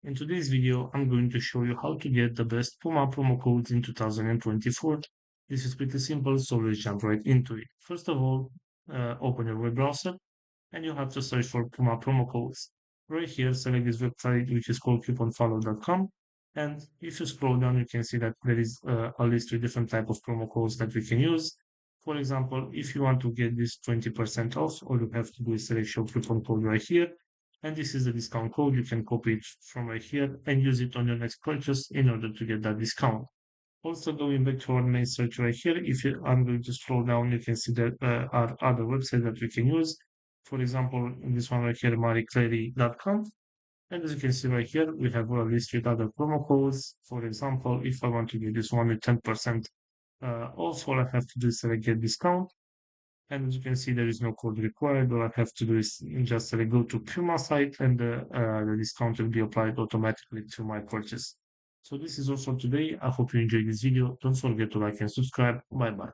In today's video, I'm going to show you how to get the best Puma promo codes in 2024. This is pretty simple, so let's jump right into it. First of all, open your web browser and you have to search for Puma promo codes. Right here, select this website, which is called couponfollow.com. And if you scroll down, you can see that there is a list with different type of promo codes that we can use. For example, if you want to get this 20% off, all you have to do is select your coupon code right here. And this is the discount code. You can copy it from right here and use it on your next purchase in order to get that discount. Also, going back to our main search right here, I'm going to scroll down, you can see that are other websites that we can use. For example, in this one right here, marieclary.com. And as you can see right here, we have a list with other promo codes. For example, if I want to get this one with 10% off, all I have to do is select get discount. And as you can see, there is no code required. All I have to do is just go to Puma site and the discount will be applied automatically to my purchase. So this is all for today. I hope you enjoyed this video. Don't forget to like and subscribe. Bye bye.